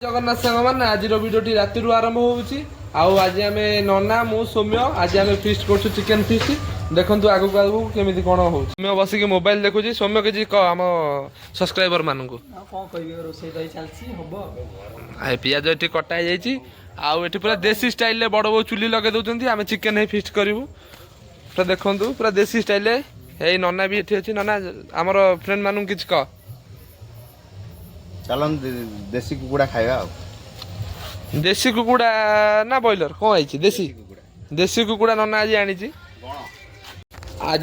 जगन्नाथ सांग मैंने आज भिडियोटी राति आरंभ होउची आज आम नना मु सौम्य आज आम फिस्ट कर चिकेन फिस्ट देखु आगक आगक केमी कौन हो सौम्य बसिक मोबाइल देखुची सौम्य किसी कह आम सब्सक्राइबर मान पिज ये कटा जाइए आउ पूरा देसी स्टाइल बड़ बो चुली लगे दौरान आम चिकेन फिस्ट करूँ पूरा देखु पूरा देसी स्टाइल ये नना भी ये अच्छी नना आमर फ्रेंड मान कि कह चलन देसी कुकुड़ा खाइबा देसी कुकुड़ा ना बॉयलर कौन आई देसी कुकुड़ा नना आज आनी आज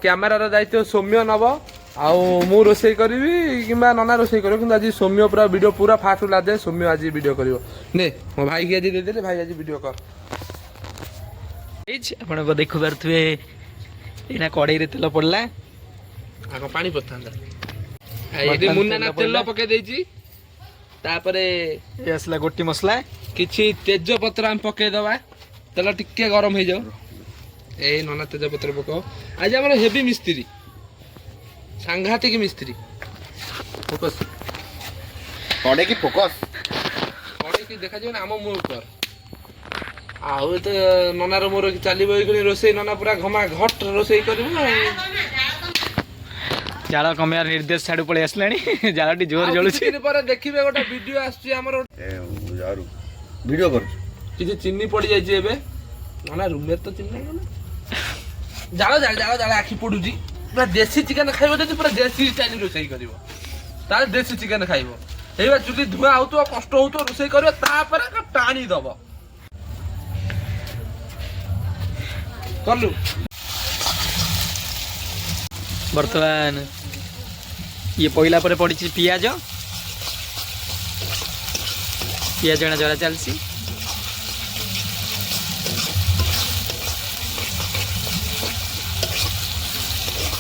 कैमेरार दायित्व सौम्य नब आउ रोसे करी कि नना रोसे कर आज सौम्य पूरा वीडियो पूरा फास्ट लादे सौम्य आज वीडियो कर मो भाई की आज देदे भाई आज वीडियो कर आप देखु पारे यहाँ कड़े तेल पड़ला आग पानी पड़ता मुन्ना ना तेल पके देछि तापरे ये असला गोटी मसला किछि तेज पत्र हम पके दबा तेल टिके गरम हो जाओ ए नना तेज पत्र पकाओ आज हमर हेवी मिस्त्री सांघातिक मिस्त्री फोकस कड़े की फोकस कड़े की देखा जाय हम मुंह पर आउ तो ननार मोर चलिबो एखनी रोसई नना पूरा घमा घट रोसई करबो जाल कमियार निर्देश छाड़ू पड़े आसलानी जालटी जोर जलुछि देखिबे गोटे वीडियो आछि हमर वीडियो कर किछि चिन्नी पड़ी जाय छै एबे नना रूम में तो चिन्नी गला जाल जाल जाल जाल आखि पडुजी पूरा देसी चिकन खाइबो जे पूरा देसी स्टाइल रोसई करबो तार देसी चिकन खाइबो एबा चुली धुआ आउतो कष्ट होतो रोसई करबो तापर टाणी दबो करलु बर्तमान ये पहला पर पड़ी पियाज पियाज एना जरा चलसी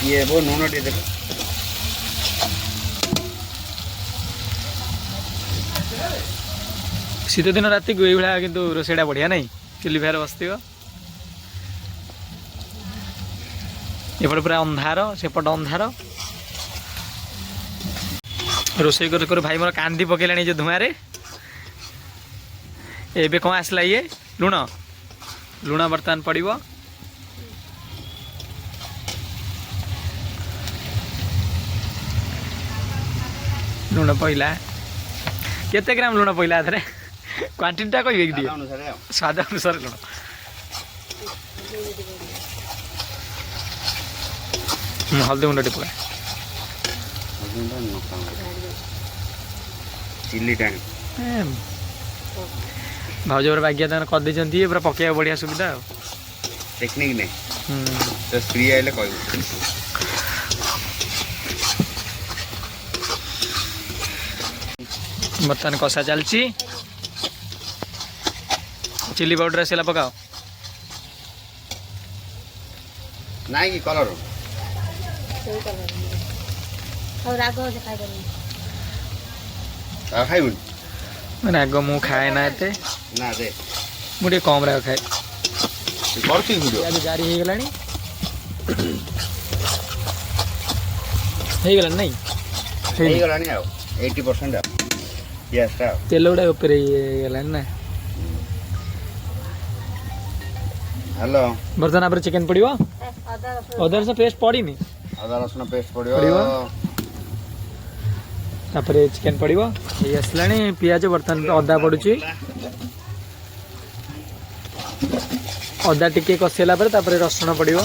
ये वो नून टे देखो शीत दिन राति को ये किंतु रोसईटा बढ़िया नहीं चुली फेर बसती एपटे पूरा अंधार सेपट अंधार रोसई कर भाई मोर कांदी पकेलानी जो धुआं रे एबे कौन आसला ये लुण लुण बर्तमान पड़ो लुण पइला केते ग्राम लुण पइला एथरे क्वांटिटीटा कहबे कि स्वाद अनुसार लुण हल्दी गुंड टिपा चिल्ली टाइम भाज बागिया कर दे पूरा पकड़ा बढ़िया सुविधा टेक्निक नहीं तो स्त्री आइले कह बर्तमान कषा चलची चिल्ली पाउडर आसला पकाओ ना कि कलर खाइबुन राग मु खाए ना एते ना दे मुझे कम राग खाए करछि वीडियो आज जारी हे गलानी हे गलानी नहीं हे गलानी आ 80% आ यस ता तेल उडा ऊपर हे गलानी ना हेलो बर्तन पर चिकन पड़ियो अदर से पेस्ट पड़ी नहीं अदा रसुण पेस्ट पड़ियो तापर चिकन पड़ियो ये आसलानी पियाज बर्तन अदा पड़ुची अदा टिके कसेला पर तापर रसुण पड़ियो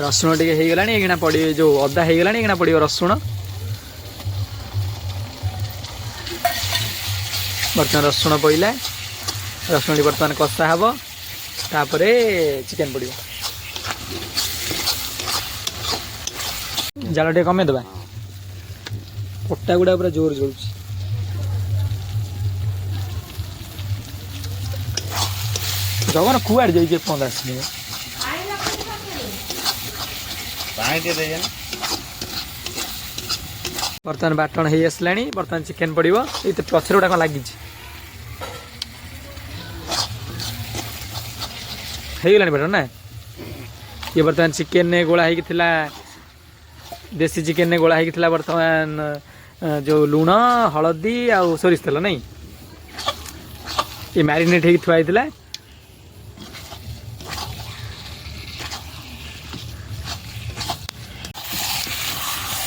रसुण टे हो गला ये पड़े जो अदा हो गला ये पड़ो रसुण बर्तमान रसुण पड़ला रसुण बर्तमान कषा हम तापर चिकेन पड़ो जाल टे कमे दबा पट्टा गुड़ा पूरा जोर जलुच जगन कुआड़ जाइए 15 मिनट ପାଣି ଟିକେ ଦେଇଯାନ ବର୍ତ୍ତମାନ ବାଟଣ ହେଇ ଆସିଲାଣି ବର୍ତ୍ତମାନ ଚିକେନ ପଡ଼ିବ ଏଇ ତ ପଛରେ ଗୁଡ଼ା କ'ଣ ଲାଗିଛି ହେଇଗଲାଣି ବାଟଣ ନା ଇଏ ବର୍ତ୍ତମାନ ଚିକେନରେ ଗୋଳା ହେଇକି ଥିଲା ଦେଶୀ ଚିକେନରେ ଗୋଳା ହେଇକି ଥିଲା ବର୍ତ୍ତମାନ ଯେଉଁ ଲୁଣ ହଳଦୀ ଆଉ ସୋରିଷ ତେଲ ନାଇଁ ଏ ମ୍ୟାରିନେଟ୍ ହେଇକି ଥୁଆ ହେଇଥିଲା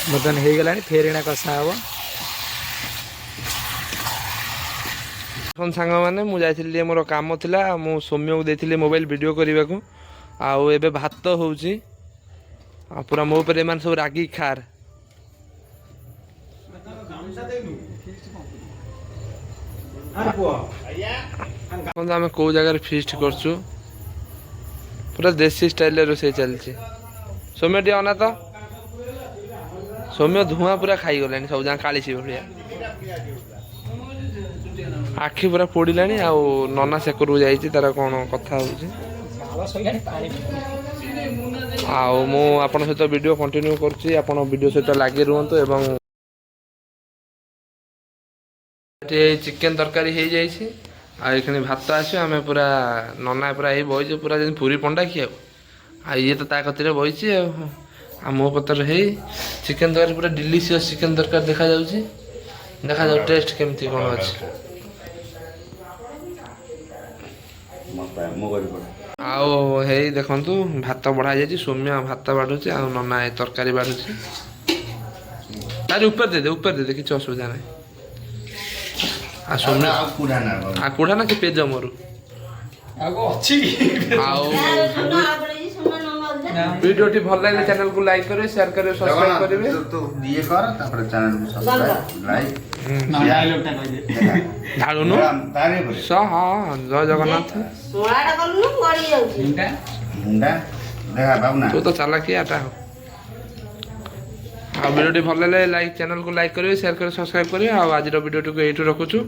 ବର୍ତ୍ତମାନ ହେଇଗଲାଣି ଫେର ଏଣା କଷା ହବ এখন ସାଙ୍ଗମାନେ ମୁଁ ଯାଇଥିଲି ଟିକେ ମୋର କାମ ଥିଲା ମୁଁ ସୌମ୍ୟକୁ ଦେଇଥିଲି ମୋବାଇଲ ଭିଡ଼ିଓ କରିବାକୁ ଆଉ ଏବେ ଭାତ ହେଉଛି ଆଉ ପୁରା ମୋ ଉପରେ ଏମାନେ ସବୁ ରାଗି ଖାର ଆମେ କେଉଁ ଜାଗାରେ ଫିଷ୍ଟ କରୁଛୁ ପୁରା ଦେଶୀ ଷ୍ଟାଇଲରେ ରୋଷେଇ ଚାଲିଛି ସୌମ୍ୟ ଟିକେ ଅନା ତ ସୌମ୍ୟ ଧୂଆଁ ପୁରା ଖାଇଗଲାଣି ସବୁ ଯାକ କାଳିଛି ଭଳିଆ ଆଖି ପୁରା ପୋଡ଼ିଲାଣି ଆଉ ନନା ସେକରକୁ ଯାଇଛି ତାର କ'ଣ କଥା ହେଉଛି ଆଉ ମୁଁ ଆପଣଙ୍କ ସହିତ ଭିଡ଼ିଓ କଣ୍ଟିନ୍ୟୁ କରୁଛି ଆପଣ ଭିଡ଼ିଓ ସହିତ ଲାଗି ରୁହନ୍ତୁ ଏବଂ ଏଠି ଚିକେନ ତରକାରୀ ହେଇଯାଇଛି ଆଉ ଏখানে ଭାତ ଆସିବ ଆମେ ପୁରା ନନା ପୁରା ହେଇ ବଇଛୁ ପୁରା ଯେମିତି ପୁରୀ ପଣ୍ଡା ଖିଆକୁ ଆଉ ଇଏ ତ ତା କତିରେ ବଇଛି ଆଉ ମୋ ପତ୍ର ହେଇ ଚିକେନ ତରକାରୀ ପୁରା ଡିଲିସିୟସ୍ ଚିକେନ ତରକାରୀ ଦେଖାଯାଉଛି ଦେଖାଯାଉ ଟେଷ୍ଟ କେମିତି କ'ଣ ଅଛି ଆଉ ହେଇ ଦେଖନ୍ତୁ ଭାତ ବଢ଼ା ଯାଇଛି ସୌମ୍ୟ ଭାତ ବାଢ଼ୁଛି ଆଉ ନନା ଏ ତରକାରୀ ବାଢ଼ୁଛି ତାରି ଉପରେ ଦେଇଦେ କିଛି ଅସୁବିଧା ନାହିଁ ଆଉ ସୌମ୍ୟ ଆଉ କୁଢ଼ା ନା କି ପେଜ ମୋର ଆଉ ଭିଡ଼ିଓଟି ଭଲ ଲାଗିଲେ ଚ୍ୟାନେଲକୁ ଲାଇକ୍ କରିବେ ସେୟାର କରିବେ ସବସ୍କ୍ରାଇବ କରିବେ ଇଏ କର ତାପରେ ଚ୍ୟାନେଲକୁ ସବସ୍କ୍ରାଇବ ଲାଇକ୍ ଢାଳୁନୁ ହଁ ଜୟ ଜଗନ୍ନାଥ ମୁଣ୍ଡା ଦେଖା ବାବୁନା ତୁ ତ ଚାଲାକି ଆଟା ହଉ ଆଉ ଭିଡ଼ିଓଟି ଭଲ ଲାଗିଲେ ଚ୍ୟାନେଲକୁ ଲାଇକ୍ କରିବେ ସେୟାର କରିବେ ସବସ୍କ୍ରାଇବ କରିବେ ଆଉ ଆଜିର ଭିଡ଼ିଓଟିକୁ ଏଇଠୁ ରଖୁଛୁ